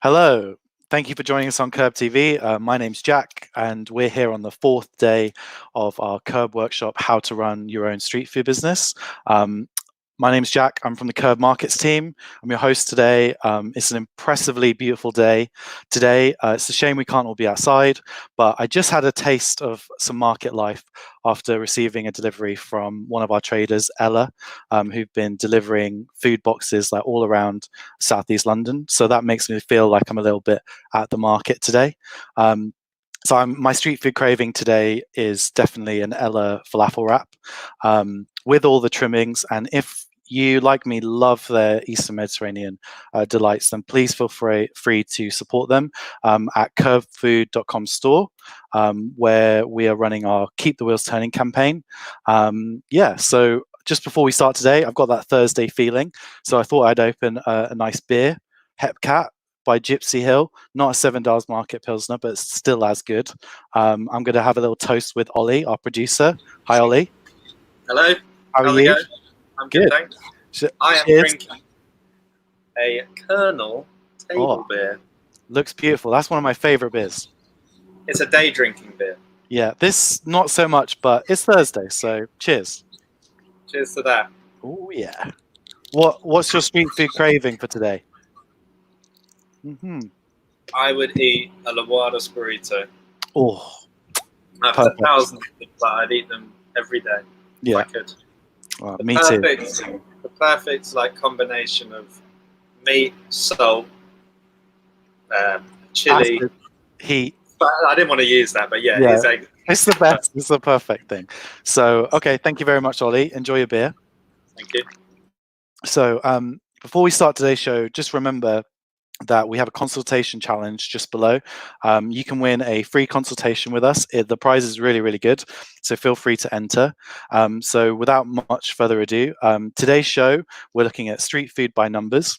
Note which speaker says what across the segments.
Speaker 1: Hello. Thank you for joining us on KERB TV. My name's Jack, and we're here on the fourth day of our KERB workshop, How to Run Your Own Street Food Business. My name's Jack. I'm from the KERB Markets team. I'm your host today. It's an impressively beautiful day today. It's a shame we can't all be outside, but I just had a taste of some market life after receiving a delivery from one of our traders, Ella, who've been delivering food boxes like all around Southeast London. So that makes me feel like I'm a little bit at the market today. So my street food craving today is definitely an Ella falafel wrap with all the trimmings. And if you, like me, love their Eastern Mediterranean delights, then please feel free to support them at kerbfood.com store, where we are running our Keep the Wheels Turning campaign. So just before we start today, I've got that Thursday feeling. So I thought I'd open a nice beer, Hepcat by Gypsy Hill, not a Seven Dials Market Pilsner, but still as good. I'm going to have a little toast with Ollie, our producer. Hi, Ollie.
Speaker 2: Hello.
Speaker 1: How are you?
Speaker 2: I'm good, thanks. I am drinking a Colonel table beer.
Speaker 1: Looks beautiful. That's one of my favorite beers.
Speaker 2: It's a day drinking beer.
Speaker 1: Yeah, this not so much, but it's Thursday, so cheers.
Speaker 2: Cheers to that.
Speaker 1: Oh yeah. What's your street food craving for today?
Speaker 2: I would eat a Lowados burrito.
Speaker 1: Oh,
Speaker 2: I've had thousands of them, but I'd eat them every day.
Speaker 1: Yeah,
Speaker 2: if I could.
Speaker 1: Well, me too.
Speaker 2: The perfect like combination of meat, salt, chili,
Speaker 1: acid, heat.
Speaker 2: But I didn't want to use that, but yeah.
Speaker 1: It's the best. It's the perfect thing. So, okay, thank you very much, Ollie. Enjoy your beer.
Speaker 2: Thank you.
Speaker 1: So, before we start today's show, just remember that we have a consultation challenge just below. You can win a free consultation with us. The prize is really, really good, so feel free to enter. So without much further ado, today's show, we're looking at street food by numbers.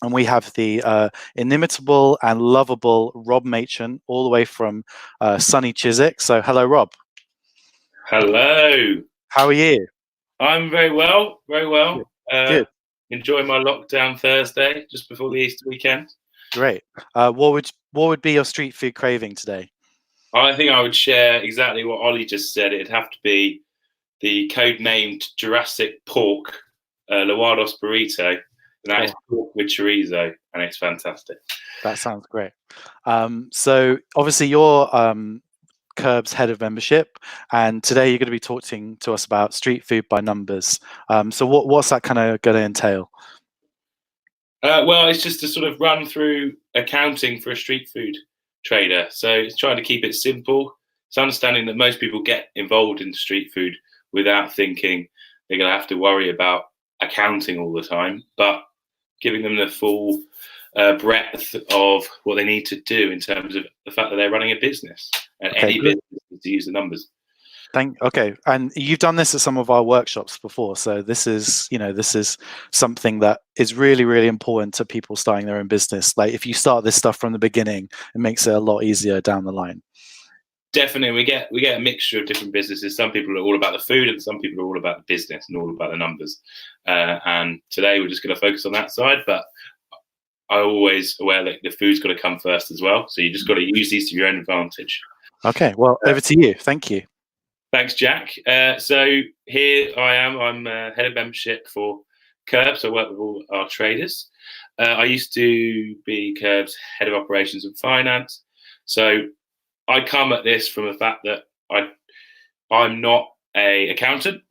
Speaker 1: And we have the inimitable and lovable Rob Machin, all the way from sunny Chiswick. So hello, Rob.
Speaker 3: Hello.
Speaker 1: How are you?
Speaker 3: I'm very well, very well.
Speaker 1: Good.
Speaker 3: Enjoying my lockdown Thursday just before the Easter weekend.
Speaker 1: Great. What would be your street food craving today?
Speaker 3: I think I would share exactly what Ollie just said. It'd have to be the code-named Jurassic Pork Lowados burrito. And that is pork with chorizo, and it's fantastic.
Speaker 1: That sounds great. So obviously you're KERB's head of membership, and today you're going to be talking to us about street food by numbers. So what's that kind of going to entail?
Speaker 3: Well, it's just to sort of run through accounting for a street food trader. So it's trying to keep it simple. It's understanding that most people get involved in street food without thinking they're going to have to worry about accounting all the time, but giving them the full breadth of what they need to do in terms of the fact that they're running a business, and any business needs to use the numbers.
Speaker 1: Okay, and you've done this at some of our workshops before, so this is something that is really, really important to people starting their own business. Like if you start this stuff from the beginning, it makes it a lot easier down the line.
Speaker 3: Definitely, we get a mixture of different businesses. Some people are all about the food, and some people are all about the business and all about the numbers. And today we're just going to focus on that side, but I'm always aware that the food's got to come first as well. So you just got to use these to your own advantage.
Speaker 1: Okay, well, over to you. Thank you.
Speaker 3: Thanks, Jack. So here I am. I'm head of membership for KERB, so I work with all our traders. I used to be KERB's head of operations and finance. So I come at this from the fact that I'm not an accountant,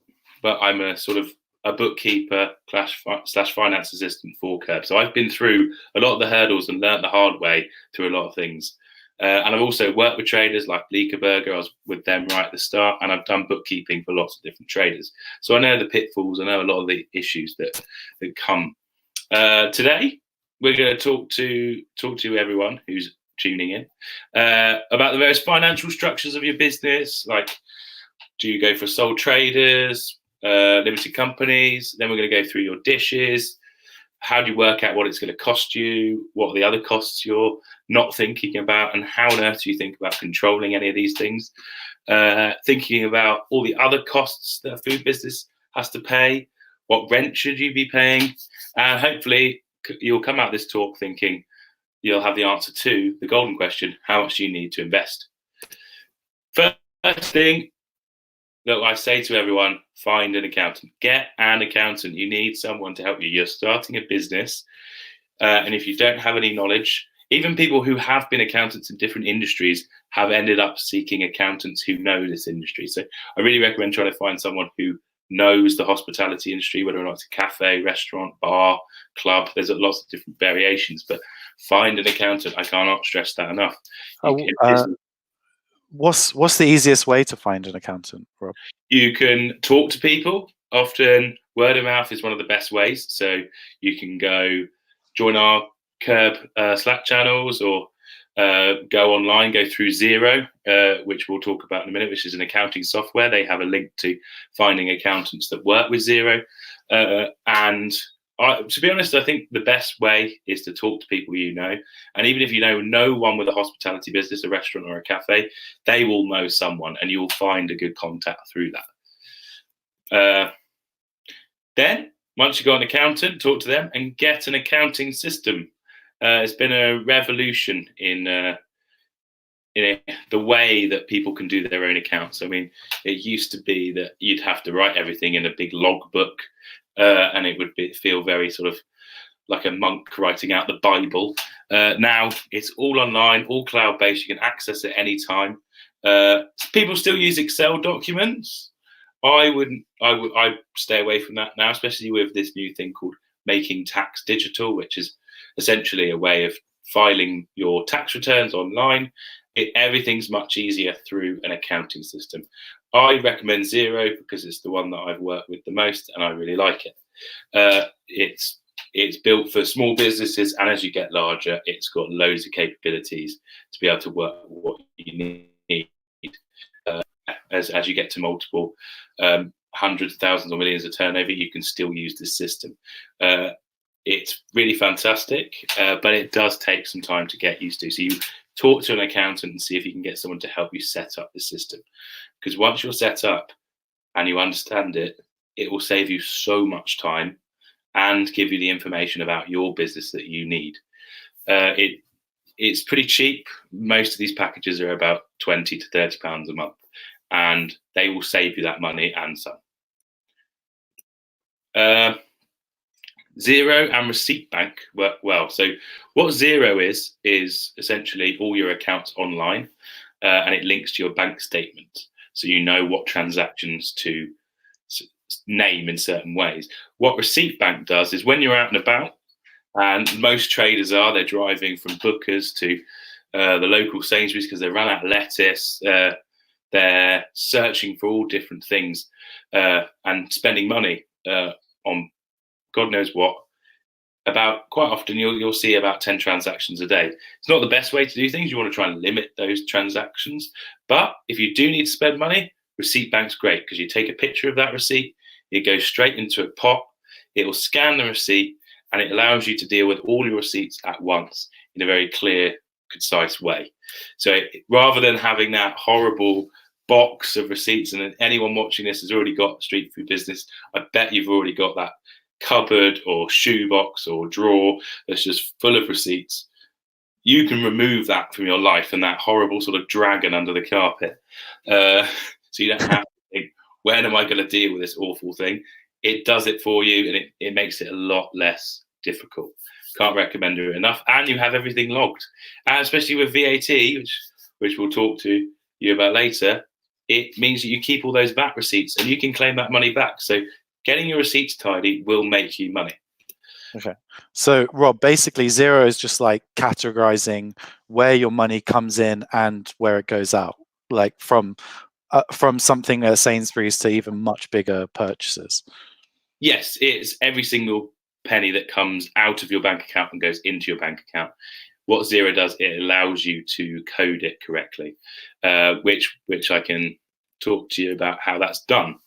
Speaker 3: but I'm a sort of a bookkeeper slash finance assistant for KERB. So I've been through a lot of the hurdles and learned the hard way through a lot of things. And I've also worked with traders like Burger. I was with them right at the start, and I've done bookkeeping for lots of different traders. So I know the pitfalls. I know a lot of the issues that come. Today, we're going to talk to everyone who's tuning in about the various financial structures of your business. Like, do you go for sole traders, limited companies? Then we're going to go through your dishes. How do you work out what it's going to cost you? What are the other costs you're not thinking about? And how on earth do you think about controlling any of these things? Thinking about all the other costs that a food business has to pay. What rent should you be paying? And hopefully you'll come out of this talk thinking, you'll have the answer to the golden question: how much do you need to invest? First thing that I say to everyone, find an accountant. Get an accountant. You need someone to help you. You're starting a business, and if you don't have any knowledge, even people who have been accountants in different industries have ended up seeking accountants who know this industry. So I really recommend trying to find someone who knows the hospitality industry, whether or not it's a cafe, restaurant, bar, club. There's lots of different variations, but find an accountant. I cannot stress that enough.
Speaker 1: What's the easiest way to find an accountant, Rob?
Speaker 3: You can talk to people. Often word of mouth is one of the best ways. So you can go join our KERB Slack channels, or go online, go through Xero, which we'll talk about in a minute, which is an accounting software. They have a link to finding accountants that work with Xero. And to be honest, I think the best way is to talk to people you know. And even if you know no one with a hospitality business, a restaurant or a cafe, they will know someone, and you'll find a good contact through that. Then, once you've got an accountant, talk to them and get an accounting system. It's been a revolution in the way that people can do their own accounts. I mean, it used to be that you'd have to write everything in a big logbook, and it would feel very sort of like a monk writing out the Bible. Now it's all online, all cloud-based. You can access it anytime. People still use Excel documents. I stay away from that now, especially with this new thing called Making Tax Digital, which is essentially a way of filing your tax returns online. Everything's much easier through an accounting system. I recommend Xero because it's the one that I've worked with the most, and I really like it. It's built for small businesses, and as you get larger, it's got loads of capabilities to be able to work with what you need. As you get to multiple hundreds, thousands, or millions of turnover, you can still use this system. It's really fantastic, but it does take some time to get used to. So you talk to an accountant and see if you can get someone to help you set up the system. Because once you're set up and you understand it, it will save you so much time and give you the information about your business that you need. It's pretty cheap. Most of these packages are about £20 to £30 a month, and they will save you that money and some. Xero and Receipt Bank work well. So what Xero is essentially all your accounts online, and it links to your bank statement, so you know what transactions to name in certain ways. What Receipt Bank does is when you're out and about, and most traders they're driving from Booker's to the local Sainsbury's because they run out of lettuce. They're searching for all different things and spending money on God knows what. Quite often you'll see about 10 transactions a day. It's not the best way to do things. You want to try and limit those transactions. But if you do need to spend money, Receipt Bank's great because you take a picture of that receipt, it goes straight into a pot, it will scan the receipt, and it allows you to deal with all your receipts at once in a very clear, concise way. So rather than having that horrible box of receipts, and anyone watching this has already got street food business, I bet you've already got that cupboard or shoebox or drawer that's just full of receipts. You can remove that from your life and that horrible sort of dragon under the carpet. So you don't have to think, when am I going to deal with this awful thing? It does it for you, and it makes it a lot less difficult. Can't recommend it enough. And you have everything logged. And especially with VAT, which we'll talk to you about later, it means that you keep all those VAT receipts and you can claim that money back. So getting your receipts tidy will make you money.
Speaker 1: Okay. So Rob, basically Xero is just like categorizing where your money comes in and where it goes out, like from something at Sainsbury's to even much bigger purchases.
Speaker 3: Yes, it's every single penny that comes out of your bank account and goes into your bank account. What Xero does, it allows you to code it correctly, which I can talk to you about how that's done.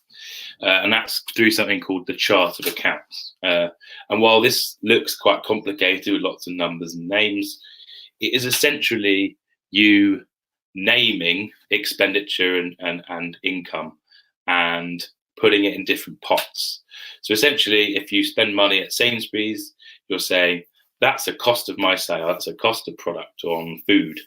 Speaker 3: And that's through something called the chart of accounts. And while this looks quite complicated with lots of numbers and names, it is essentially you naming expenditure and income and putting it in different pots. So essentially, if you spend money at Sainsbury's, you're saying, that's a cost of my sale. That's a cost of product on food.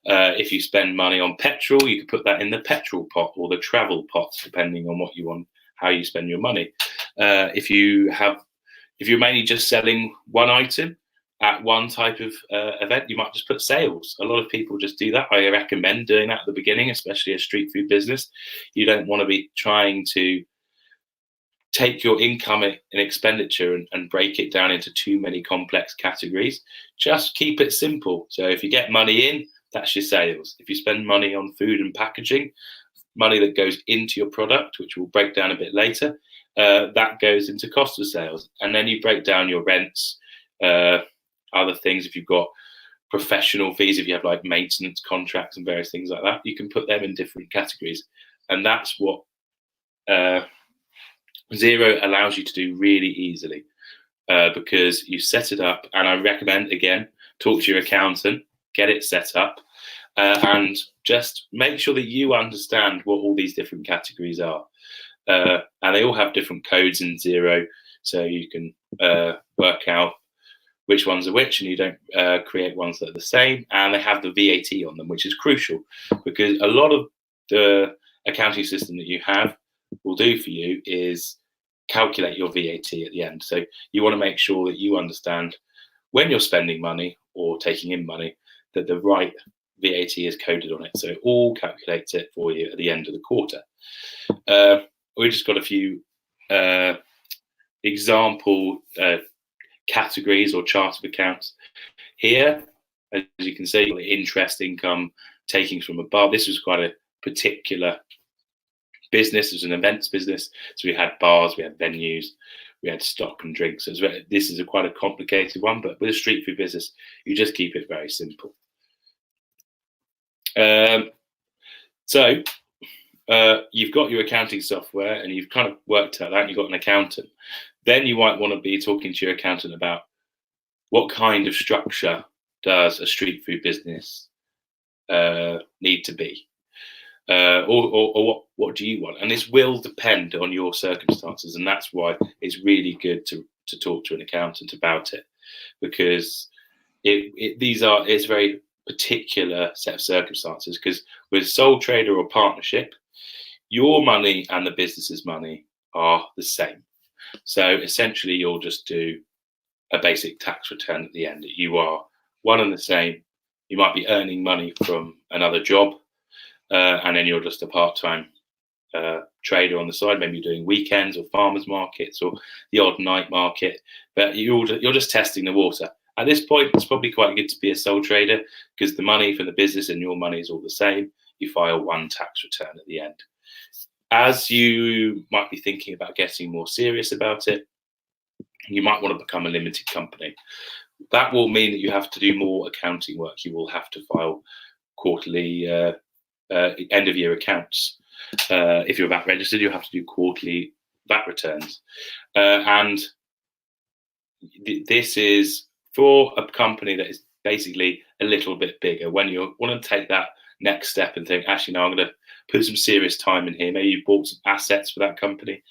Speaker 3: If you spend money on petrol, you can put that in the petrol pot or the travel pot, depending on what you want, how you spend your money. If you're mainly just selling one item at one type of event, you might just put sales. A lot of people just do that. I recommend doing that at the beginning, especially a street food business. You don't want to be trying to take your income and expenditure and break it down into too many complex categories. Just keep it simple. So if you get money in, that's your sales. If you spend money on food and packaging, money that goes into your product, which we'll break down a bit later, that goes into cost of sales. And then you break down your rents, other things. If you've got professional fees, if you have like maintenance contracts and various things like that, you can put them in different categories. And that's what Xero allows you to do really easily, because you set it up. And I recommend, again, talk to your accountant, get it set up, and just make sure that you understand what all these different categories are. And they all have different codes in Xero, so you can work out which ones are which, and you don't create ones that are the same. And they have the VAT on them, which is crucial, because a lot of the accounting system that you have will do for you is calculate your VAT at the end. So you want to make sure that you understand when you're spending money or taking in money that the right VAT is coded on it. So it all calculates it for you at the end of the quarter. We just got a few example categories or chart of accounts here. As you can see, interest income, takings from above. This was quite a particular business. It was an events business. So we had bars, we had venues, we had stock and drinks. So this is quite a complicated one, but with a street food business, you just keep it very simple. So you've got your accounting software and you've kind of worked out that, and you've got an accountant. Then you might want to be talking to your accountant about what kind of structure does a street food business need to be, or what do you want? And this will depend on your circumstances, and that's why it's really good to talk to an accountant about it, because it's a very particular set of circumstances. Because with sole trader or partnership, your money and the business's money are the same. So essentially, you'll just do a basic tax return at the end. You are one and the same. You might be earning money from another job, and then you're just a part-time trader on the side. Maybe you're doing weekends or farmers markets or the odd night market, but you're just testing the water. At this point, it's probably quite good to be a sole trader, because the money for the business and your money is all the same. You file one tax return at the end. As you might be thinking about getting more serious about it, you might want to become a limited company. That will mean that you have to do more accounting work. You will have to file quarterly end of year accounts. If you're VAT registered, you have to do quarterly VAT returns. And this is for a company that is basically a little bit bigger. When you want to take that next step and think, actually, no, I'm going to put some serious time in here. Maybe you bought some assets for that company.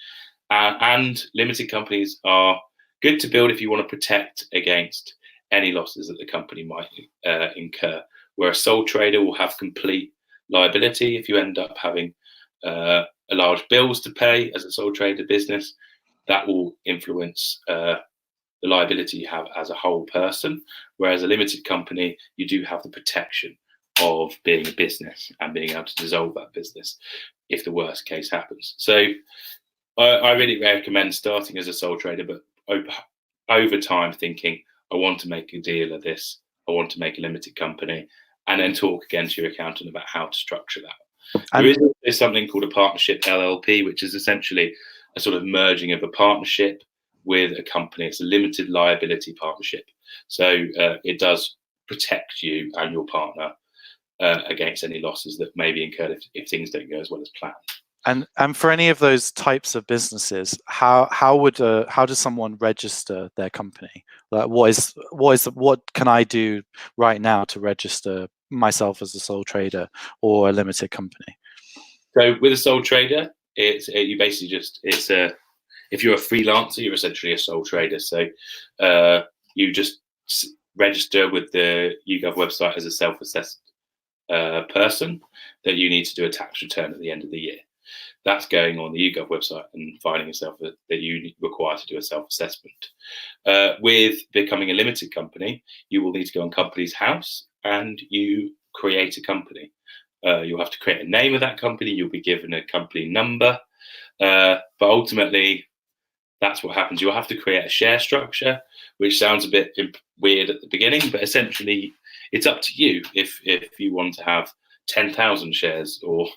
Speaker 3: And limited companies are good to build if you want to protect against any losses that the company might incur, where a sole trader will have complete liability. If you end up having large bills to pay as a sole trader business, that will influence the liability you have as a whole person. Whereas a limited company, you do have the protection of being a business and being able to dissolve that business if the worst case happens. So I really recommend starting as a sole trader, but over time thinking, I want to make a deal of this, I want to make a limited company, and then talk again to your accountant about how to structure that. There is something called a partnership LLP, which is essentially a sort of merging of a partnership with a company. It's a limited liability partnership. So it does protect you and your partner against any losses that may be incurred if things don't go as well as planned.
Speaker 1: And for any of those types of businesses, how does someone register their company? Like, what can I do right now to register myself as a sole trader or a limited company?
Speaker 3: So with a sole trader, if you're a freelancer, you're essentially a sole trader. So you just register with the YouGov website as a self-assessed person, that you need to do a tax return at the end of the year. That's going on the YouGov website and finding yourself that you require to do a self-assessment. With becoming a limited company, you will need to go on Companies House and you create a company. You'll have to create a name of that company. You'll be given a company number, but ultimately, that's what happens. You'll have to create a share structure, which sounds a bit weird at the beginning, but essentially, it's up to you if you want to have 10,000 shares or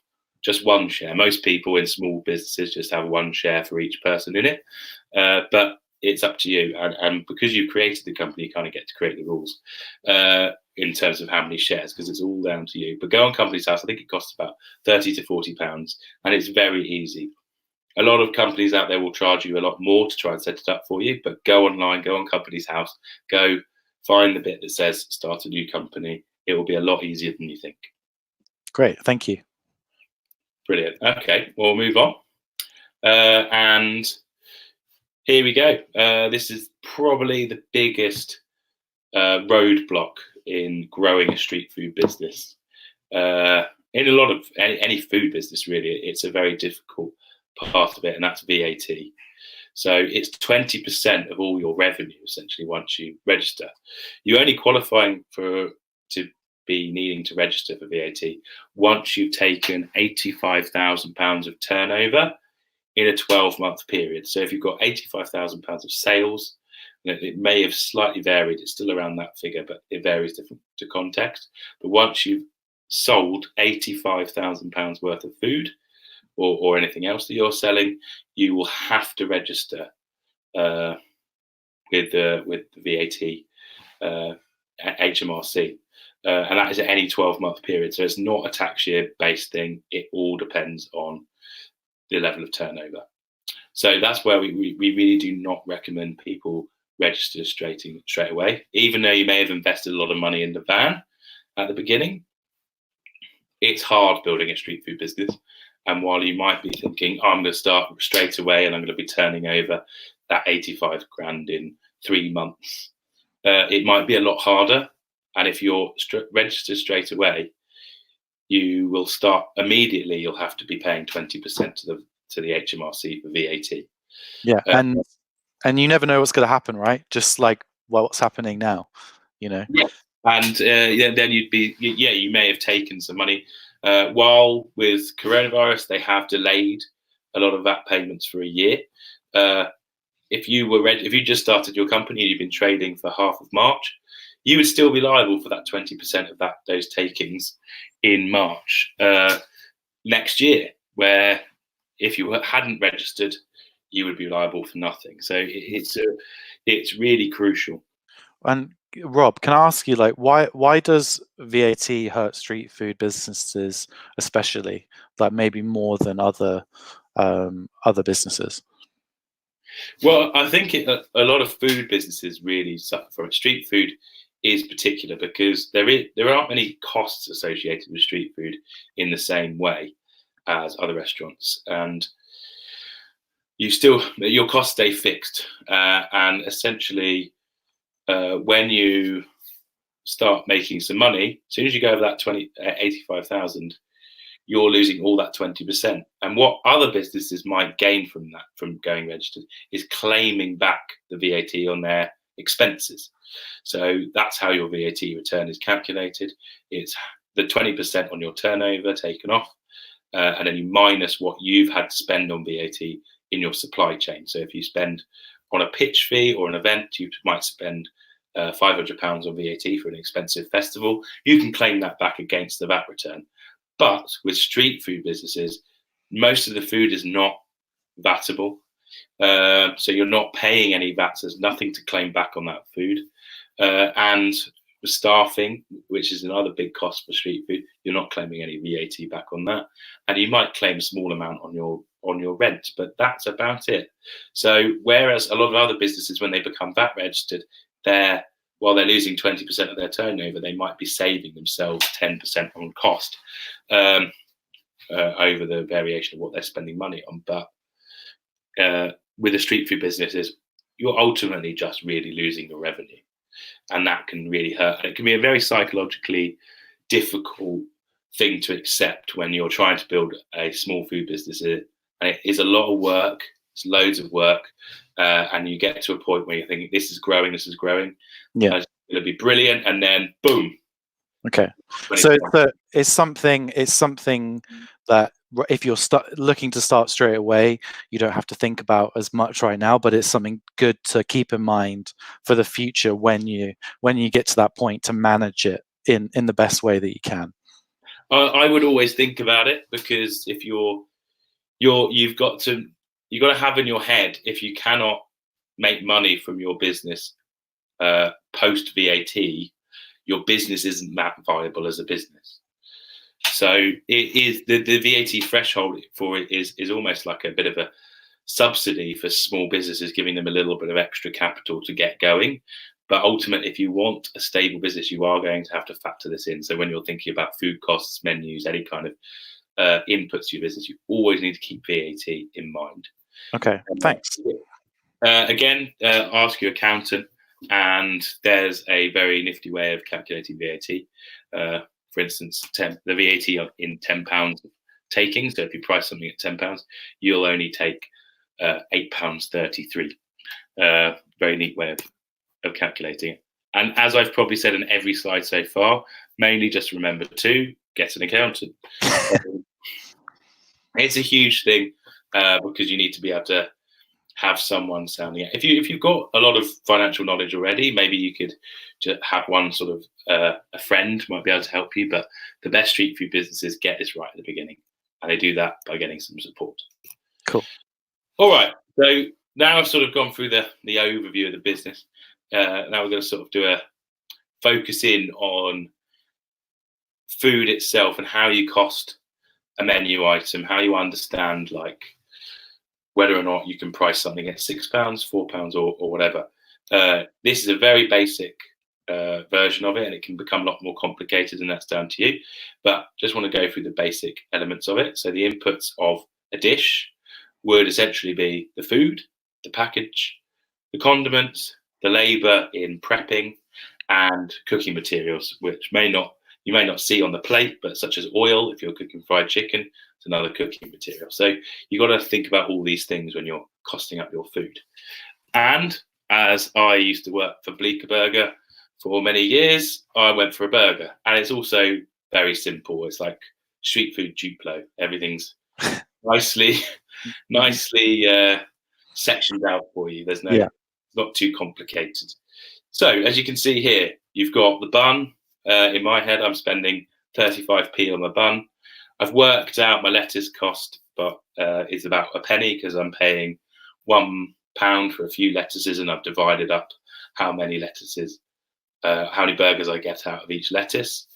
Speaker 3: just one share. Most people in small businesses just have one share for each person in it, but it's up to you. And because you've created the company, you kind of get to create the rules in terms of how many shares, because it's all down to you. But go on Companies House. I think it costs about £30 to £40, and it's very easy. A lot of companies out there will charge you a lot more to try and set it up for you, but go online, go on Companies House, go find the bit that says start a new company. It will be a lot easier than you think.
Speaker 1: Great, thank you.
Speaker 3: Brilliant. Okay, we'll move on. And here we go. This is probably the biggest roadblock in growing a street food business. In a lot of any food business, really, it's a very difficult part of it, and that's VAT. So it's 20% of all your revenue, essentially, once you register. You're only qualifying to be needing to register for VAT once you've taken £85,000 of turnover in a 12-month period. So if you've got £85,000 of sales, it may have slightly varied. It's still around that figure, but it varies different to context. But once you've sold £85,000 worth of food or anything else that you're selling, you will have to register with the VAT HMRC. And that is at any 12-month period. So it's not a tax year based thing. It all depends on the level of turnover. So that's where we really do not recommend people register straight away. Even though you may have invested a lot of money in the van at the beginning, it's hard building a street food business. And while you might be thinking, oh, I'm going to start straight away and I'm going to be turning over that 85 grand in 3 months, it might be a lot harder. And if you're registered straight away, you will start immediately. You'll have to be paying 20% to the HMRC for VAT.
Speaker 1: Yeah, and you never know what's going to happen, right? Just like what's happening now, you know.
Speaker 3: Yeah. And then you may have taken some money. While with coronavirus, they have delayed a lot of VAT payments for a year. If you just started your company and you've been trading for half of March, you would still be liable for that 20% of those takings in March next year, where if you hadn't registered, you would be liable for nothing. So it's really crucial.
Speaker 1: And Rob, can I ask you, like, why does VAT hurt street food businesses, especially, like maybe more than other businesses?
Speaker 3: Well, I think a lot of food businesses really suffer from it. Street food is particular because there aren't many costs associated with street food in the same way as other restaurants, and your costs stay fixed, and essentially when you start making some money, as soon as you go over that 85,000, you're losing all that 20%. And what other businesses might gain from that, from going registered, is claiming back the VAT on their expenses. So that's how your VAT return is calculated. It's the 20% on your turnover taken off, and then you minus what you've had to spend on VAT in your supply chain. So if you spend on a pitch fee or an event, you might spend £500 on VAT for an expensive festival. You can claim that back against the VAT return. But with street food businesses, most of the food is not VATable. So you're not paying any VAT. There's nothing to claim back on that food. And staffing, which is another big cost for street food, you're not claiming any VAT back on that. And you might claim a small amount on your rent, but that's about it. So whereas a lot of other businesses, when they become VAT registered, while they're losing 20% of their turnover, they might be saving themselves 10% on cost over the variation of what they're spending money on. But with the street food businesses, you're ultimately just really losing your revenue. and that can really hurt. And it can be a very psychologically difficult thing to accept when you're trying to build a small food business. And it is a lot of work. It's loads of work, and you get to a point where you're thinking, "This is growing. This is growing.
Speaker 1: Yeah,
Speaker 3: it'll be brilliant," and then boom.
Speaker 1: Okay, so it's something that if you're looking to start straight away, you don't have to think about as much right now, but it's something good to keep in mind for the future when you get to that point, to manage it in the best way that you can.
Speaker 3: I would always think about it, because if you've got to have in your head, if you cannot make money from your business post VAT, your business isn't that viable as a business. So it is the VAT threshold for it is almost like a bit of a subsidy for small businesses, giving them a little bit of extra capital to get going. But ultimately, if you want a stable business, you are going to have to factor this in. So when you're thinking about food costs, menus, any kind of inputs to your business, you always need to keep VAT in mind.
Speaker 1: Okay, thanks.
Speaker 3: Again, ask your accountant, and there's a very nifty way of calculating VAT. For instance, the VAT in £10 taking. So if you price something at £10, you'll only take £8.33. Very neat way of calculating it. And as I've probably said in every slide so far, mainly just remember to get an accountant. It's a huge thing because you need to be able to have someone sounding it. If you've got a lot of financial knowledge already, maybe you could just have one sort of a friend might be able to help you. But the best street food businesses get this right at the beginning, and they do that by getting some support.
Speaker 1: Cool.
Speaker 3: All right. So now I've sort of gone through the overview of the business. Now we're going to sort of do a focus in on food itself and how you cost a menu item, how you understand like whether or not you can price something at £6, £4, or whatever. This is a very basic version of it, and it can become a lot more complicated, and that's down to you. But just want to go through the basic elements of it. So the inputs of a dish would essentially be the food, the package, the condiments, the labour in prepping, and cooking materials, which you may not see on the plate, but such as oil, if you're cooking fried chicken, it's another cooking material. So you've got to think about all these things when you're costing up your food. And as I used to work for Bleecker Burger for many years, I went for a burger. And it's also very simple. It's like street food Duplo. Everything's nicely sectioned out for you. There's not too complicated. So as you can see here, you've got the bun. In my head, I'm spending 35p on the bun. I've worked out my lettuce cost, but it's about a penny because I'm paying £1 for a few lettuces, and I've divided up how many lettuces, how many burgers I get out of each lettuce.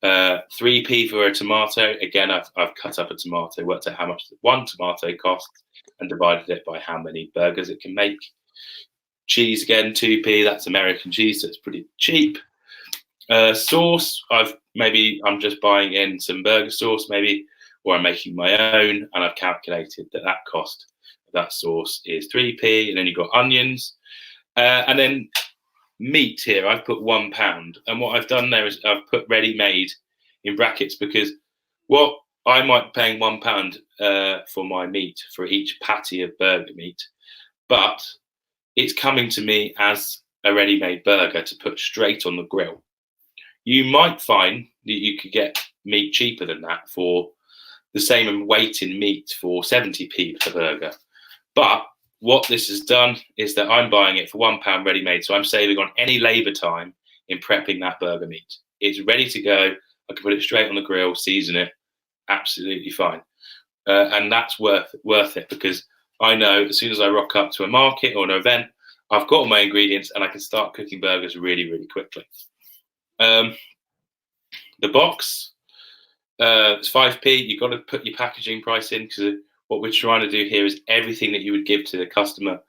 Speaker 3: 3p for a tomato. Again, I've cut up a tomato, worked out how much one tomato costs, and divided it by how many burgers it can make. Cheese again, 2p. That's American cheese, so it's pretty cheap. Sauce, I'm just buying in some burger sauce maybe, or I'm making my own, and I've calculated that cost of that sauce is 3p. And then you've got onions, and then meat here. I've put £1, and what I've done there is I've put ready-made in brackets, because what I might be paying £1 for my meat for each patty of burger meat, but it's coming to me as a ready-made burger to put straight on the grill. You might find that you could get meat cheaper than that for the same weight in meat for 70p per burger. But what this has done is that I'm buying it for £1 ready-made, so I'm saving on any labour time in prepping that burger meat. It's ready to go. I can put it straight on the grill, season it, absolutely fine. And that's worth it, because I know as soon as I rock up to a market or an event, I've got all my ingredients and I can start cooking burgers really, really quickly. The box, it's 5p. You've got to put your packaging price in, because what we're trying to do here is everything that you would give to the customer,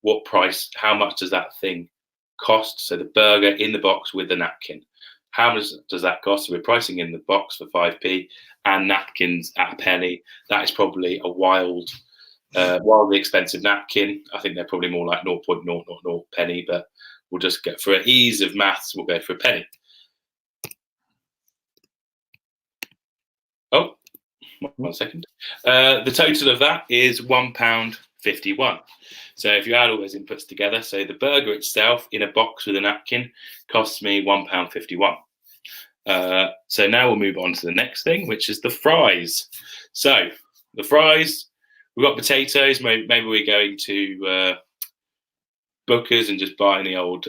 Speaker 3: what price, how much does that thing cost? So the burger in the box with the napkin, how much does that cost? So we're pricing in the box for 5p and napkins at a penny. That is probably a wildly expensive napkin. I think they're probably more like 0.000 penny, but we'll just go for ease of maths. We'll go for a penny. Oh, 1 second. The total of that is £1.51. So if you add all those inputs together, so the burger itself in a box with a napkin costs me £1.51. So now we'll move on to the next thing, which is the fries. So the fries, we've got potatoes. Maybe we're going to Booker's and just buying the old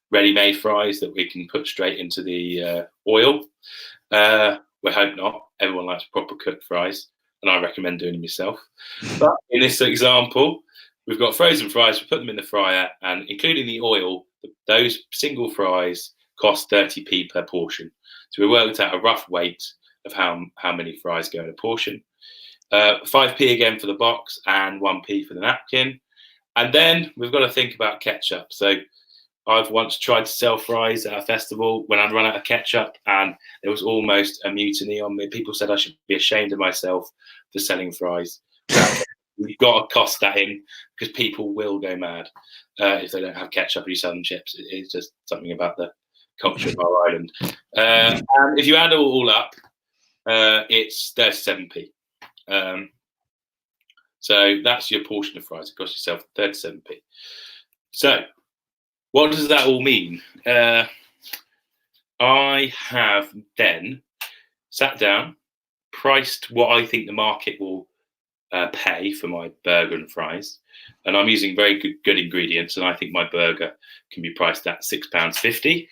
Speaker 3: ready-made fries that we can put straight into the oil. We hope not. Everyone likes proper cooked fries, and I recommend doing them yourself. But in this example, we've got frozen fries. We put them in the fryer, and including the oil, those single fries cost 30p per portion. So we worked out a rough weight of how many fries go in a portion. 5p again for the box and 1p for the napkin. And then we've got to think about ketchup. So I've once tried to sell fries at a festival when I'd run out of ketchup, and there was almost a mutiny on me. People said I should be ashamed of myself for selling fries. We've got to cost that in, because people will go mad if they don't have ketchup and you sell them chips. It's just something about the culture of our island. And if you add it all up, it's 37p. So that's your portion of fries. It costs yourself 37p. So what does that all mean? I have then sat down, priced what I think the market will pay for my burger and fries, and I'm using very good ingredients, and I think my burger can be priced at £6.50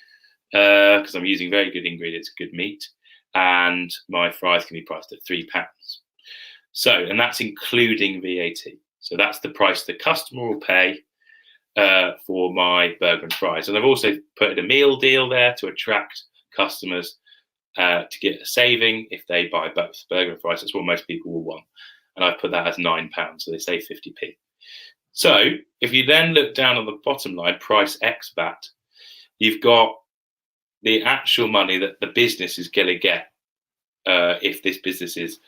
Speaker 3: because I'm using very good ingredients, good meat, and my fries can be priced at £3. So, and that's including VAT. So that's the price the customer will pay for my burger and fries. And I've also put in a meal deal there to attract customers to get a saving if they buy both burger and fries. That's what most people will want. And I put that as £9, so they save 50p. So if you then look down on the bottom line, price X VAT, you've got the actual money that the business is going to get if this business is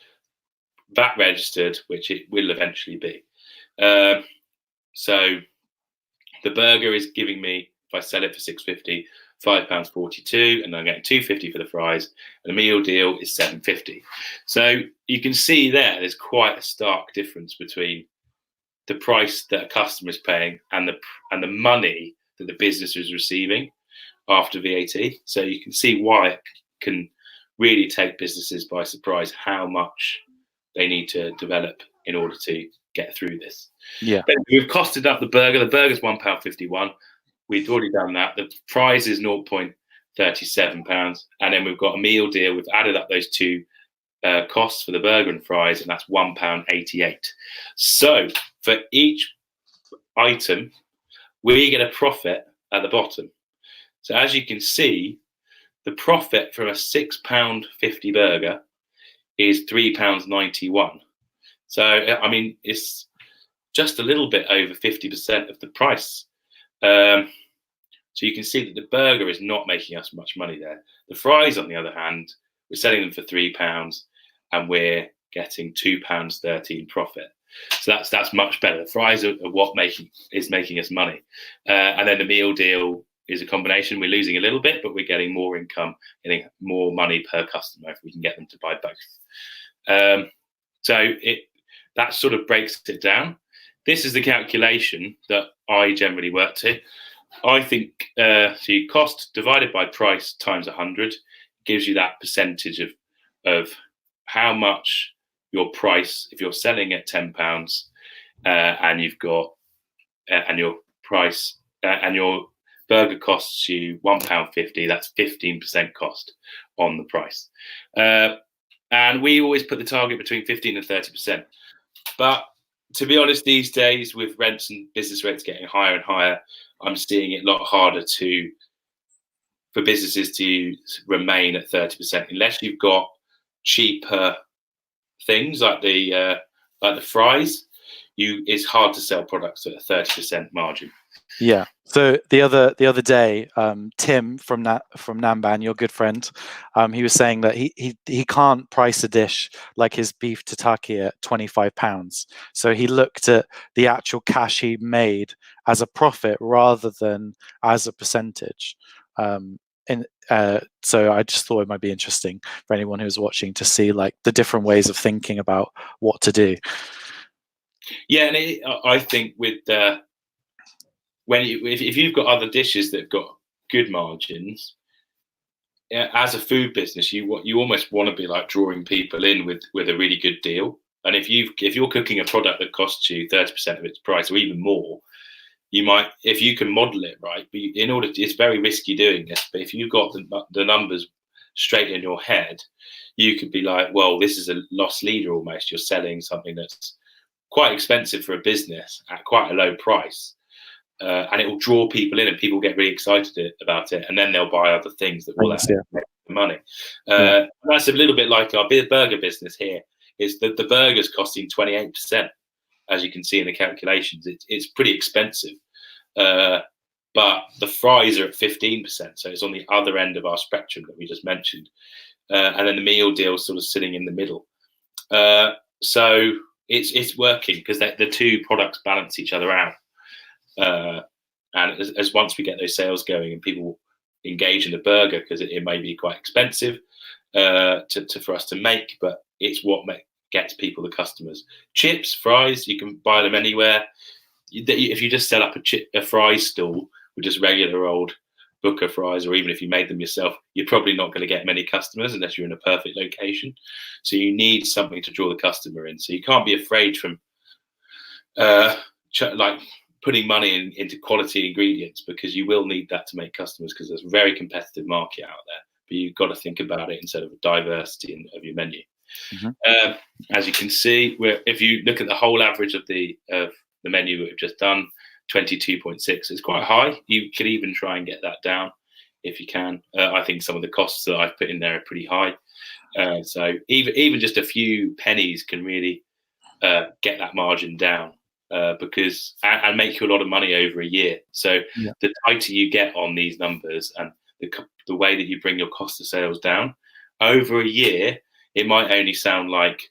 Speaker 3: VAT registered, which it will eventually be. So the burger is giving me, if I sell it for £6.50, £5.42, and I'm getting £2.50 for the fries, and the meal deal is £7.50. So you can see there's quite a stark difference between the price that a customer is paying and the money that the business is receiving after VAT. So you can see why it can really take businesses by surprise how much they need to develop in order to get through this.
Speaker 1: Yeah.
Speaker 3: But we've costed up the burger. The burger's £1.51. We've already done that. The price is £0.37, and then we've got a meal deal. We've added up those two costs for the burger and fries, and that's £1.88. So for each item, we get a profit at the bottom. So as you can see, the profit from a £6.50 burger is £3.91. So I mean, it's just a little bit over 50% of the price. So you can see that the burger is not making us much money there. The fries, on the other hand, we're selling them for £3 and we're getting £2.13 profit. So that's much better. The fries are what is making us money. And then the meal deal is a combination. We're losing a little bit, but we're getting more income, getting more money per customer if we can get them to buy both. So that sort of breaks it down. This is the calculation that I generally work to. I think so you cost divided by price times 100 gives you that percentage of how much your price, if you're selling at £10 and you've got and your price and your burger costs you £1.50, that's 15% cost on the price. And we always put the target between 15 and 30%. But to be honest, these days with rents and business rates getting higher and higher, I'm seeing it a lot harder for businesses to remain at 30% unless you've got cheaper things like the fries. it's hard to sell products at a 30% margin.
Speaker 1: Yeah. So the other day, Tim from Namban, your good friend, he was saying that he can't price a dish like his beef tataki at £25. So he looked at the actual cash he made as a profit rather than as a percentage. So I just thought it might be interesting for anyone who's watching to see like the different ways of thinking about what to do.
Speaker 3: Yeah, and I think with if you've got other dishes that have got good margins, as a food business, you almost want to be like drawing people in with a really good deal. And if you're cooking a product that costs you 30% of its price or even more, you might, if you can model it right, but it's very risky doing this. But if you've got the numbers straight in your head, you could be like, well, this is a loss leader almost. You're selling something that's quite expensive for a business at quite a low price. And it will draw people in, and people get really excited about it, and then they'll buy other things that will make money. That's a little bit like our burger business here. Is that the burger's costing 28%, as you can see in the calculations. It's pretty expensive, but the fries are at 15%, so it's on the other end of our spectrum that we just mentioned, and then the meal deal is sort of sitting in the middle. So it's working because the two products balance each other out. And as once we get those sales going and people engage in the burger, because it may be quite expensive for us to make, but it's what gets people the customers. Chips, fries, you can buy them anywhere. If you just set up a fries stall with just regular old Booker fries, or even if you made them yourself, you're probably not going to get many customers unless you're in a perfect location. So you need something to draw the customer in. So you can't be afraid from like putting money into quality ingredients, because you will need that to make customers, because there's a very competitive market out there. But you've got to think about it instead of a diversity of your menu. Mm-hmm. As you can see, if you look at the whole average of the menu that we've just done, 22.6 is quite high. You could even try and get that down if you can. I think some of the costs that I've put in there are pretty high. So even just a few pennies can really get that margin down. Because and make you a lot of money over a year. So the tighter you get on these numbers and the way that you bring your cost of sales down over a year, it might only sound like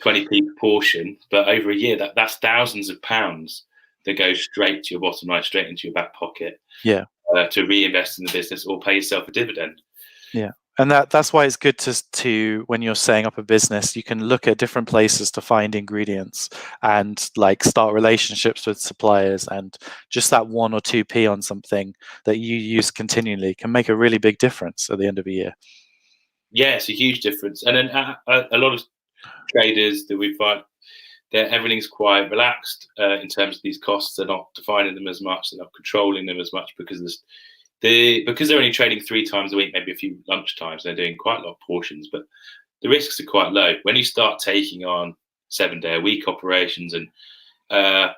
Speaker 3: 20p per portion, but over a year that's thousands of pounds that go straight to your bottom line, straight into your back pocket. To reinvest in the business or pay yourself a dividend.
Speaker 1: And that's why it's good to when you're setting up a business, you can look at different places to find ingredients and like start relationships with suppliers, and just that 1 or 2p on something that you use continually can make a really big difference at the end of a year.
Speaker 3: Yeah, it's a huge difference. And then a lot of traders that we find, everything's quite relaxed in terms of these costs. They're not defining them as much, they're not controlling them as much, because because they're only trading 3 times a week, maybe a few lunch times, they're doing quite a lot of portions, but the risks are quite low. When you start taking on 7-day-a-week operations, and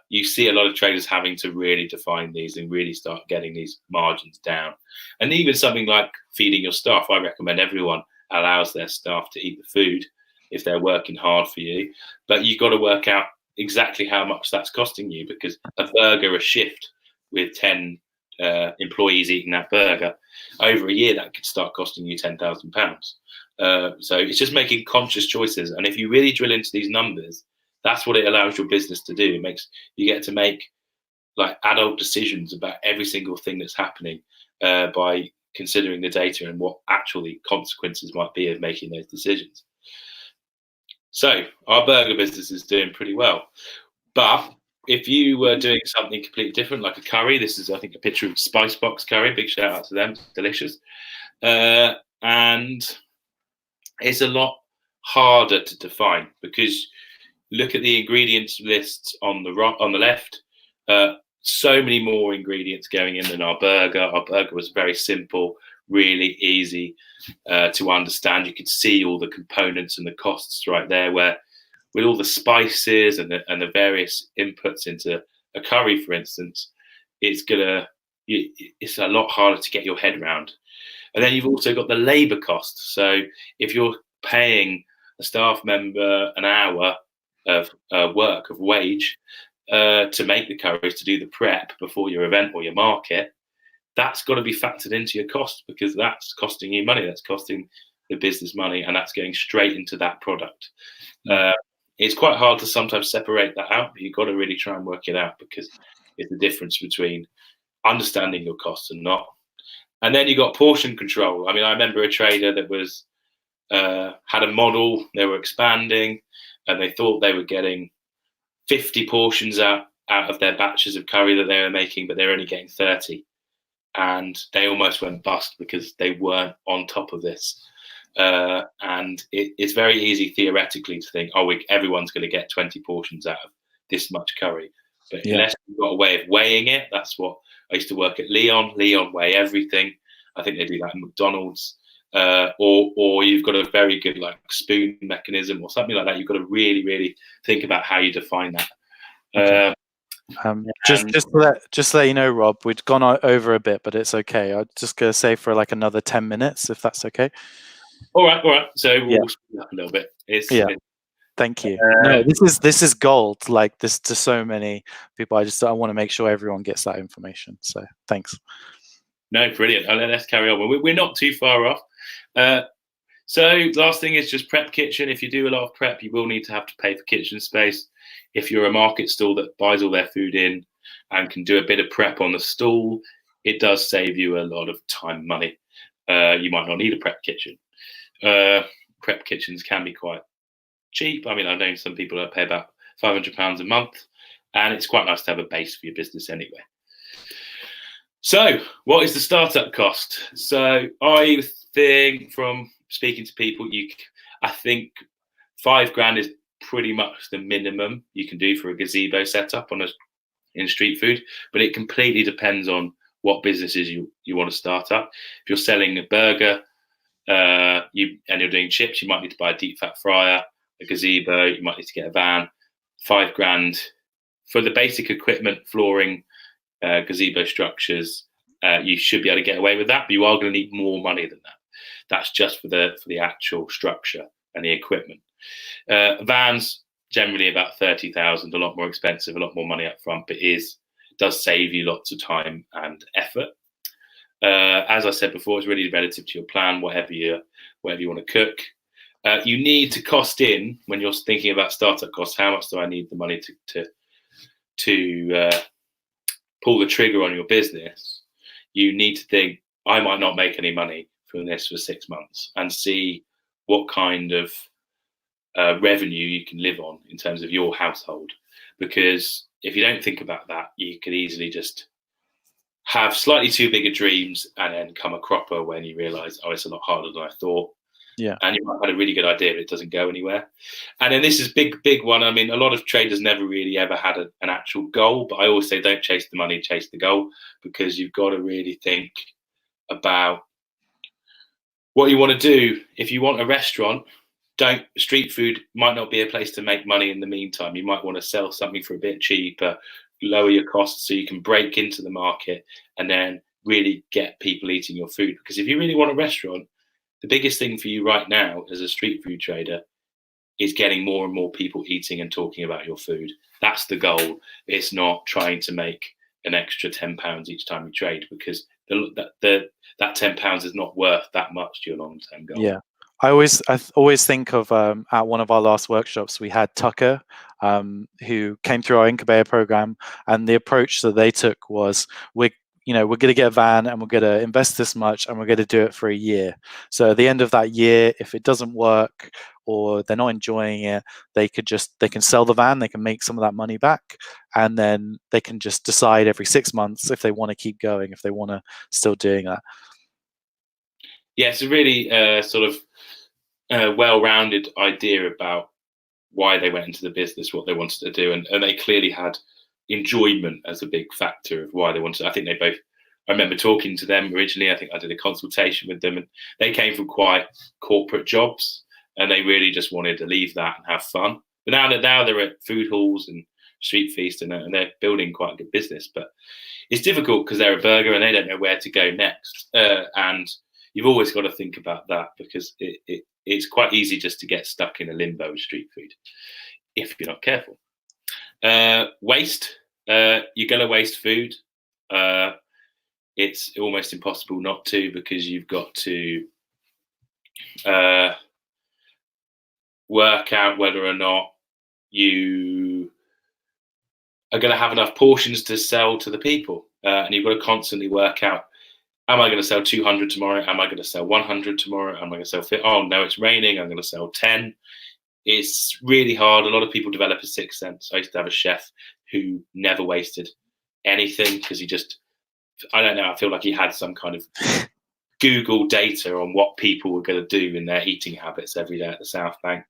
Speaker 3: you see a lot of traders having to really define these and really start getting these margins down. And even something like feeding your staff, I recommend everyone allows their staff to eat the food if they're working hard for you, but you've got to work out exactly how much that's costing you, because a burger, a shift with 10 employees eating that burger, over a year that could start costing you £10,000. So it's just making conscious choices, and if you really drill into these numbers, that's what it allows your business to do. It makes you get to make like adult decisions about every single thing that's happening by considering the data and what actually consequences might be of making those decisions. So our burger business is doing pretty well, but if you were doing something completely different, like a curry, this is, I think, a picture of Spice Box curry. Big shout out to them. It's delicious. And it's a lot harder to define, because look at the ingredients list on the left. So many more ingredients going in than our burger. Our burger was very simple, really easy to understand. You could see all the components and the costs right there, where with all the spices and the various inputs into a curry, for instance, it's a lot harder to get your head around. And then you've also got the labor cost. So if you're paying a staff member an hour of work, of wage, to make the curries, to do the prep before your event or your market, that's got to be factored into your cost, because that's costing you money, that's costing the business money, and that's going straight into that product. It's quite hard to sometimes separate that out, but you've got to really try and work it out, because it's the difference between understanding your costs and not. And then you got portion control. I mean, I remember a trader that was had a model, they were expanding, and they thought they were getting 50 portions out of their batches of curry that they were making, but they're only getting 30. And they almost went bust because they weren't on top of this. And it's very easy theoretically to think, oh, everyone's going to get 20 portions out of this much curry. But unless you've got a way of weighing it, that's what I used to work at Leon. Leon weigh everything. I think they do that at McDonald's. Or you've got a very good like spoon mechanism or something like that. You've got to really, really think about how you define that.
Speaker 1: Okay. Just to let you know, Rob, we'd gone over a bit, but it's okay. I'm just going to say for like another 10 minutes, if that's okay.
Speaker 3: All right. So we'll speed up a little bit.
Speaker 1: Thank you. No, this is gold. Like this to so many people. I want to make sure everyone gets that information. So thanks.
Speaker 3: No, brilliant. Let's carry on. We're not too far off. So last thing is just prep kitchen. If you do a lot of prep, you will need to have to pay for kitchen space. If you're a market stall that buys all their food in and can do a bit of prep on the stall, it does save you a lot of time and money. You might not need a prep kitchen. Prep kitchens can be quite cheap. I mean, I know some people that pay about £500 a month, and it's quite nice to have a base for your business anyway. So what is the startup cost? So I think from speaking to people, I think £5,000 is pretty much the minimum you can do for a gazebo setup in street food, but it completely depends on what businesses you want to start up. If you're selling a burger and you're doing chips, you might need to buy a deep fat fryer, a gazebo, you might need to get a van. £5,000 for the basic equipment, flooring, gazebo structures, you should be able to get away with that, but you are going to need more money than that. That's just for the actual structure and the equipment. Vans generally about 30,000, a lot more expensive, a lot more money up front, but does save you lots of time and effort. As I said before, it's really relative to your plan, whatever you want to cook. You need to cost in when you're thinking about startup costs. How much do I need the money to pull the trigger on your business? You need to think, I might not make any money from this for 6 months, and see what kind of revenue you can live on in terms of your household. Because if you don't think about that, you could easily just have slightly too big of dreams and then come a cropper when you realize, oh, it's a lot harder than I thought.
Speaker 1: Yeah.
Speaker 3: And you might have had a really good idea, but it doesn't go anywhere. And then this is big one. I mean, a lot of traders never really ever had an actual goal, but I always say don't chase the money, chase the goal, because you've got to really think about what you want to do. If you want a restaurant, street food might not be a place to make money in the meantime. You might want to sell something for a bit cheaper, lower your costs so you can break into the market and then really get people eating your food. Because if you really want a restaurant, the biggest thing for you right now as a street food trader is getting more and more people eating and talking about your food. That's the goal. It's not trying to make an extra £10 each time you trade, because that £10 is not worth that much to your long-term goal.
Speaker 1: Yeah. I always think of at one of our last workshops, we had Tucker, who came through our incubator program, and the approach that they took was, we're going to get a van and we're going to invest this much and we're going to do it for a year. So at the end of that year, if it doesn't work or they're not enjoying it, they can sell the van, they can make some of that money back, and then they can just decide every 6 months if they want to keep going, if they want to still doing that.
Speaker 3: Yeah, it's a really sort of well-rounded idea about why they went into the business, what they wanted to do, and they clearly had enjoyment as a big factor of why they wanted. I think they both. I remember talking to them originally. I think I did a consultation with them, and they came from quite corporate jobs, and they really just wanted to leave that and have fun. But now they're at food halls and street feast, and they're building quite a good business. But it's difficult because they're a burger and they don't know where to go next. And you've always got to think about that, because it's quite easy just to get stuck in a limbo with street food. if you're not careful. Waste. You're going to waste food. It's almost impossible not to, because you've got to work out whether or not you are going to have enough portions to sell to the people. And you've got to constantly work out, am I going to sell 200 tomorrow? Am I going to sell 100 tomorrow? Am I going to sell 50? Oh, no, it's raining. I'm going to sell 10. It's really hard. A lot of people develop a sixth sense. I used to have a chef who never wasted anything because he just, I don't know, I feel like he had some kind of Google data on what people were going to do in their eating habits every day at the South Bank.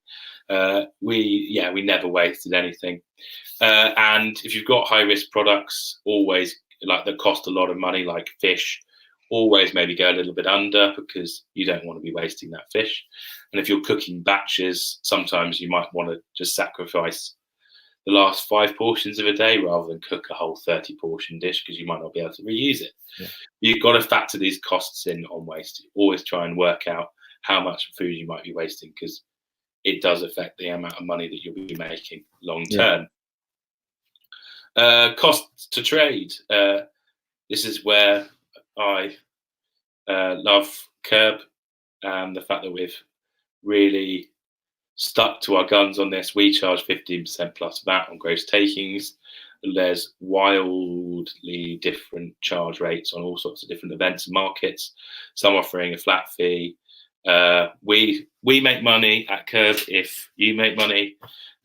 Speaker 3: We never wasted anything. And if you've got high risk products, always like that cost a lot of money, like fish, always maybe go a little bit under, because you don't want to be wasting that fish. And if you're cooking batches, sometimes you might want to just sacrifice the last 5 portions of a day rather than cook a whole 30 portion dish, because you might not be able to reuse it. Yeah. You've got to factor these costs in on waste. Always try and work out how much food you might be wasting, because it does affect the amount of money that you'll be making long term. Yeah. Costs to trade. This is where I love KERB, and the fact that we've really stuck to our guns on this. We charge 15% plus VAT on gross takings. There's wildly different charge rates on all sorts of different events and markets, some offering a flat fee. We make money at KERB if you make money.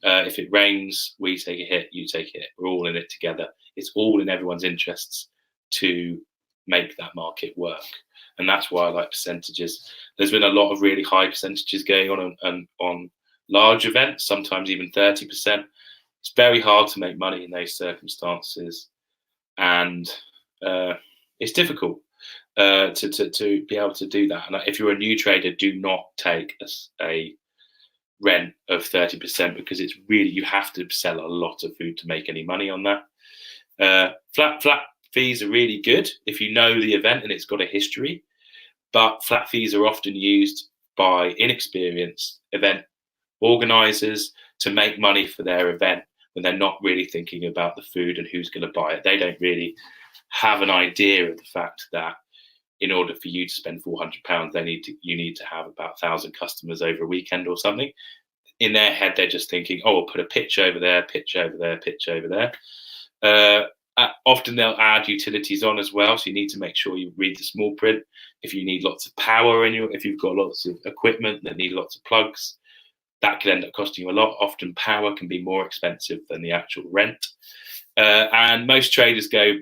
Speaker 3: If it rains, we take a hit, you take a hit. We're all in it together. It's all in everyone's interests to make that market work. And that's why I like percentages. There's been a lot of really high percentages going on large events, sometimes even 30%. It's very hard to make money in those circumstances, and it's difficult to be able to do that. And if you're a new trader, do not take a rent of 30%, because it's really, you have to sell a lot of food to make any money on that. Flat fees are really good if you know the event and it's got a history, but flat fees are often used by inexperienced event organizers to make money for their event when they're not really thinking about the food and who's going to buy it. They don't really have an idea of the fact that in order for you to spend £400, you need to have about 1,000 customers over a weekend or something. In their head, they're just thinking, oh, we'll put a pitch over there, pitch over there, pitch over there. Often they'll add utilities on as well, so you need to make sure you read the small print. If you need lots of power if you've got lots of equipment that need lots of plugs, that could end up costing you a lot. Often power can be more expensive than the actual rent. And most traders go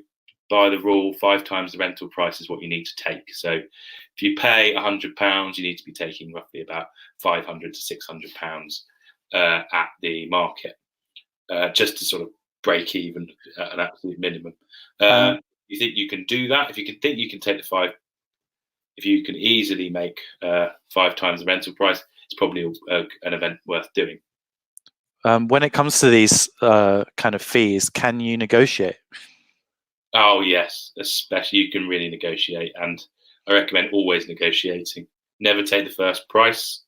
Speaker 3: by the rule, 5 times the rental price is what you need to take. So if you pay £100, you need to be taking roughly about £500 to £600 at the market, just to sort of break even at an absolute minimum. You think you can do that? If you can think you can take the 5, if you can easily make 5 times the rental price, it's probably an event worth doing.
Speaker 1: When it comes to these kind of fees, can you negotiate?
Speaker 3: Oh yes, especially you can really negotiate, and I recommend always negotiating. Never take the first price.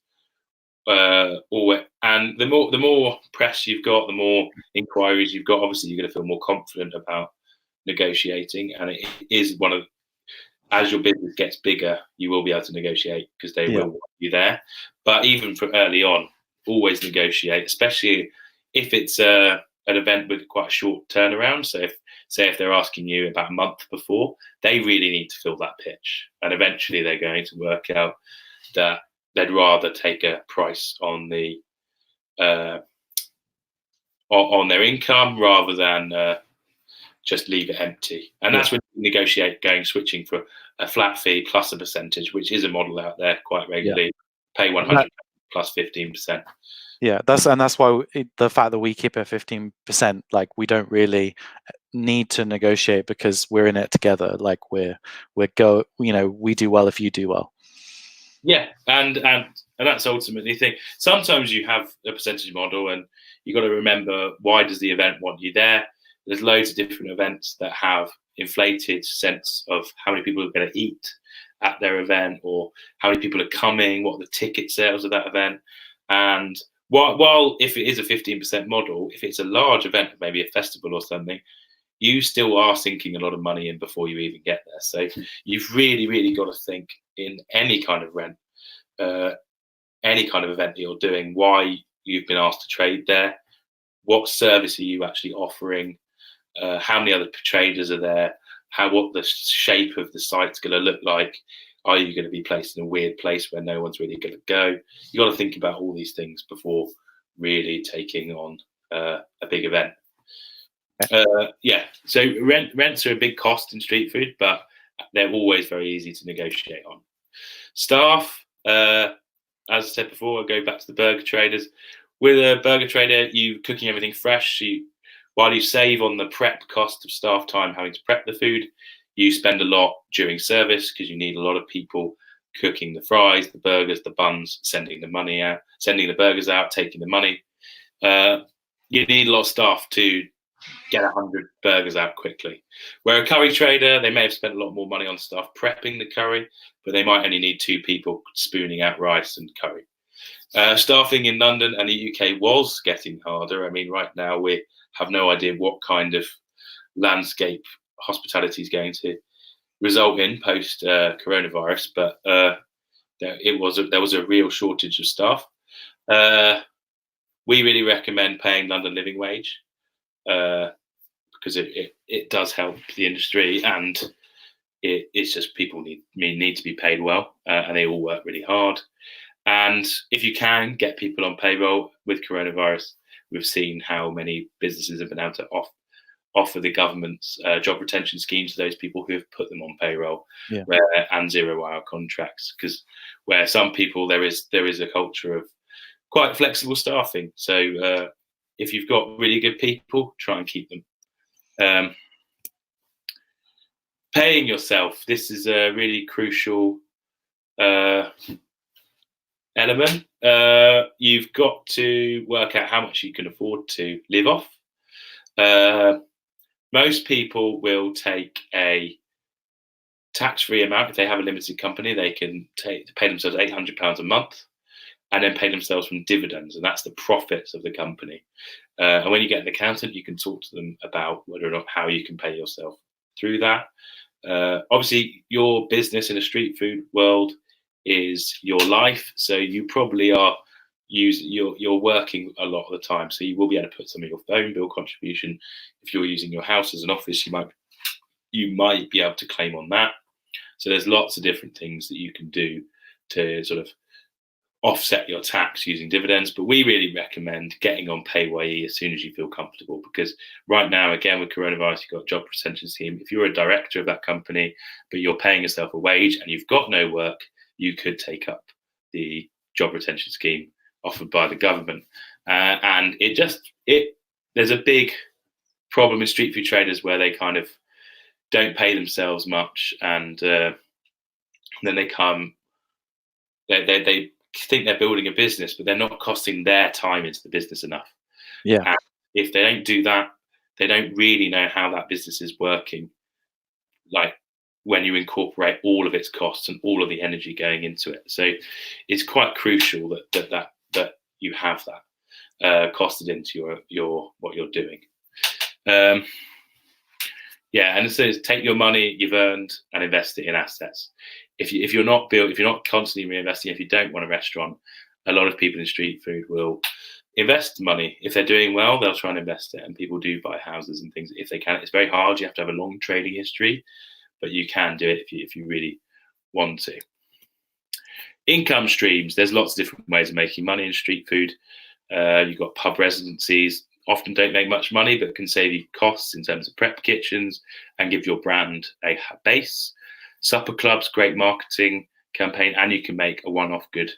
Speaker 3: And the more press you've got, the more inquiries you've got. Obviously, you're going to feel more confident about negotiating, and it is one of, as your business gets bigger, you will be able to negotiate because they will want you there. But even from early on, always negotiate, especially if it's an event with quite a short turnaround. So if they're asking you about a month before, they really need to fill that pitch, and eventually they're going to work out that they'd rather take a price on the on their income rather than just leave it empty. And that's when you negotiate switching for a flat fee plus a percentage, which is a model out there quite regularly. Pay 100 plus 15%.
Speaker 1: Yeah, that's why the fact that we keep it 15%, like we don't really need to negotiate because we're in it together. Like we do well if you do well.
Speaker 3: Yeah, and that's ultimately the thing. Sometimes you have a percentage model, and you got to remember, why does the event want you there? There's loads of different events that have inflated sense of how many people are going to eat at their event, or how many people are coming, what are the ticket sales of that event. And while if it is a 15% model, if it's a large event, maybe a festival or something, you still are sinking a lot of money in before you even get there. So you've really got to think in any kind of rent, any kind of event that you're doing, why you've been asked to trade there, what service are you actually offering, how many other traders are there, what the shape of the site's going to look like. Are you going to be placed in a weird place where no one's really going to go? You got to think about all these things before really taking on a big event. Yeah, so rents are a big cost in street food, but they're always very easy to negotiate on. Staff, as I said before, I go back to the burger traders. With a burger trader, you cooking everything fresh. While you save on the prep cost of staff time having to prep the food, you spend a lot during service because you need a lot of people cooking the fries, the burgers, the buns, sending the burgers out, taking the money. You need a lot of staff to get 100 burgers out quickly. Where a curry trader, they may have spent a lot more money on staff prepping the curry, but they might only need 2 people spooning out rice and curry. Staffing in London and the UK was getting harder. I mean, right now we have no idea what kind of landscape hospitality is going to result in post coronavirus, but there was a real shortage of staff. We really recommend paying London living wage because it does help the industry, and it's just people need to be paid well, and they all work really hard. And if you can get people on payroll with coronavirus, we've seen how many businesses have been able to offer the government's job retention scheme to those people who have put them on payroll, and 0-hour contracts. Because where some people there is a culture of quite flexible staffing. So if you've got really good people, try and keep them. Paying yourself. This is a really crucial element. You've got to work out how much you can afford to live off. Most people will take a tax-free amount. If they have a limited company, they can pay themselves £800 a month and then pay themselves from dividends, and that's the profits of the company. And when you get an accountant, you can talk to them about whether or not how you can pay yourself through that. Obviously, your business in a street food world is your life, so you probably are you're working a lot of the time, so you will be able to put some of your phone bill contribution. If you're using your house as an office, you might be able to claim on that. So there's lots of different things that you can do to sort of offset your tax using dividends, but we really recommend getting on PAYE as soon as you feel comfortable, because right now, again, with coronavirus, you've got job retention scheme. If you're a director of that company, but you're paying yourself a wage and you've got no work, you could take up the job retention scheme offered by the government. And there's a big problem with street food traders where they kind of don't pay themselves much, and then they think they're building a business, but they're not costing their time into the business enough.
Speaker 1: Yeah.
Speaker 3: And if they don't do that, they don't really know how that business is working. Like when you incorporate all of its costs and all of the energy going into it. So it's quite crucial that you have that costed into your what you're doing. And so take your money you've earned and invest it in assets. If you're not constantly reinvesting, if you don't want a restaurant, a lot of people in street food will invest money. If they're doing well, they'll try and invest it, and people do buy houses and things if they can. It's very hard. You have to have a long trading history, but you can do it if you really want to. Income streams. There's lots of different ways of making money in street food. You've got pub residencies. Often don't make much money, but can save you costs in terms of prep kitchens and give your brand a base. Supper clubs, great marketing campaign, and you can make a one-off good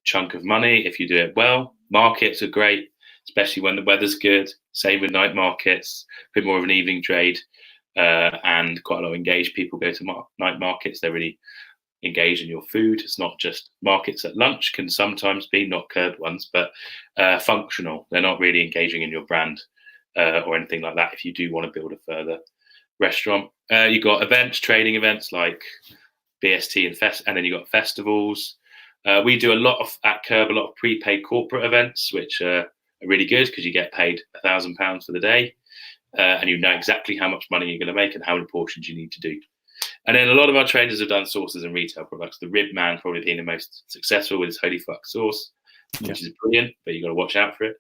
Speaker 3: chunk of money if you do it well. Markets are great, especially when the weather's good. Same with night markets, a bit more of an evening trade, and quite a lot of engaged people go to night markets. They're really engaged in your food. It's not just markets at lunch, can sometimes be, not KERB ones, but functional. They're not really engaging in your brand or anything like that if you do want to build a further restaurant. You've got events, trading events like BST and then you've got festivals. We do at KERB a lot of prepaid corporate events, which are really good because you get paid £1,000 for the day, and you know exactly how much money you're going to make and how many portions you need to do. And then a lot of our traders have done sauces and retail products. The Rib Man probably being the most successful with his Holy Fuck sauce, which is brilliant, but you've got to watch out for it.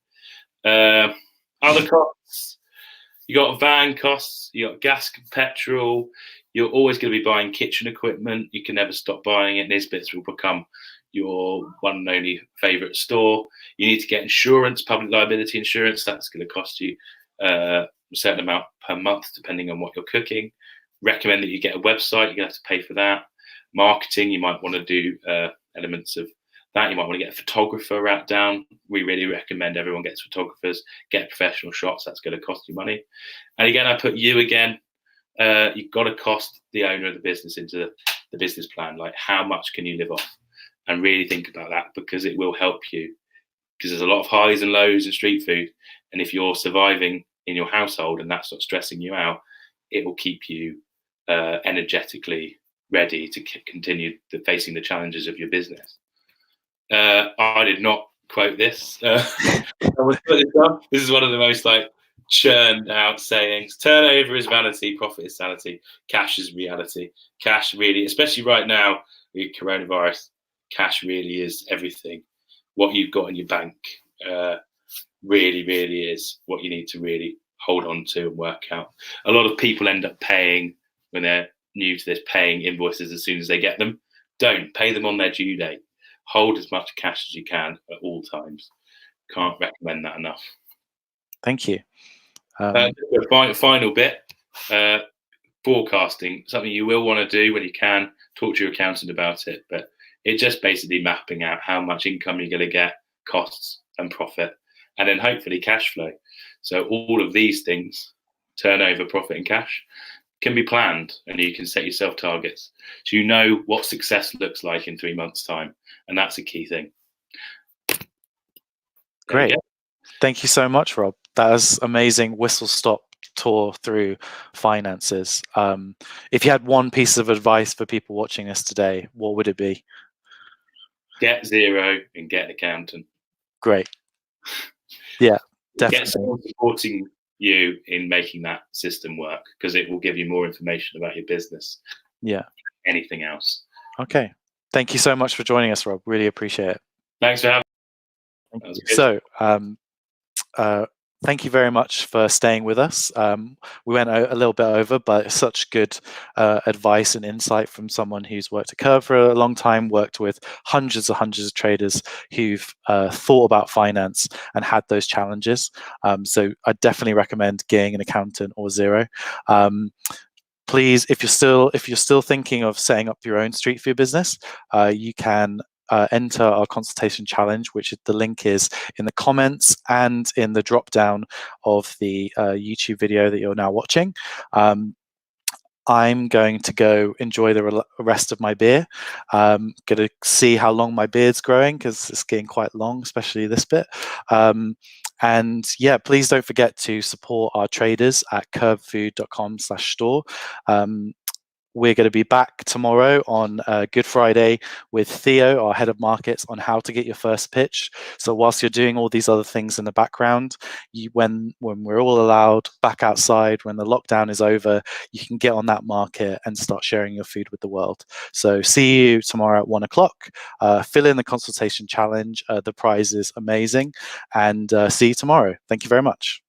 Speaker 3: Other costs, you got van costs, you got gas and petrol. You're always going to be buying kitchen equipment. You can never stop buying it. Nisbets will become your one and only favorite store. You need to get insurance, public liability insurance. That's going to cost you a certain amount per month, depending on what you're cooking. Recommend that you get a website. You're going to have to pay for that. Marketing, you might want to do elements of that. You might want to get a photographer out down. We really recommend everyone gets photographers, get professional shots. That's going to cost you money. And again, I put you again. You've got to cost the owner of the business into the business plan. Like, how much can you live off? And really think about that, because it will help you. Because there's a lot of highs and lows in street food. And if you're surviving in your household and that's not stressing you out, it will keep you energetically ready to continue facing the challenges of your business. I did not quote this. This is one of the most churned out sayings. Turnover is vanity, profit is sanity, cash is reality. Cash really, especially right now with coronavirus, cash really is everything. What you've got in your bank really, really is what you need to really hold on to and work out. A lot of people end up paying, when they're new to this, paying invoices as soon as they get them. Don't pay them on their due date. Hold as much cash as you can at all times. Can't recommend that enough.
Speaker 1: Thank you.
Speaker 3: Final bit, forecasting, something you will want to do when you can. Talk to your accountant about it, but it's just basically mapping out how much income you're going to get, costs and profit, and then hopefully cash flow. So all of these things, turnover, profit and cash, can be planned, and you can set yourself targets. So you know what success looks like in 3 months' time, and that's a key thing.
Speaker 1: Great. Thank you so much, Rob. That was amazing whistle-stop tour through finances. If you had one piece of advice for people watching this today, what would it be? Get Xero and get an accountant. Great. Yeah, definitely. Get someone supporting you in making that system work, because it will give you more information about your business. Yeah. Anything else. Okay. Thank you so much for joining us, Rob. Really appreciate it. Thanks for having me. So, thank you very much for staying with us. We went a little bit over, but such good advice and insight from someone who's worked at KERB for a long time, worked with hundreds of traders who've thought about finance and had those challenges. So I definitely recommend getting an accountant or Xero. Please, if you're still thinking of setting up your own street food business, you can enter our consultation challenge, which the link is in the comments and in the drop down of the YouTube video that you're now watching. I'm going to go enjoy the rest of my beer. Going to see how long my beard's growing, because it's getting quite long, especially this bit. And yeah, please don't forget to support our traders at kerbfood.com/store. We're going to be back tomorrow on Good Friday with Theo, our head of markets, on how to get your first pitch. So whilst you're doing all these other things in the background, when we're all allowed back outside, when the lockdown is over, you can get on that market and start sharing your food with the world. So see you tomorrow at 1 o'clock. Fill in the consultation challenge. The prize is amazing. And see you tomorrow. Thank you very much.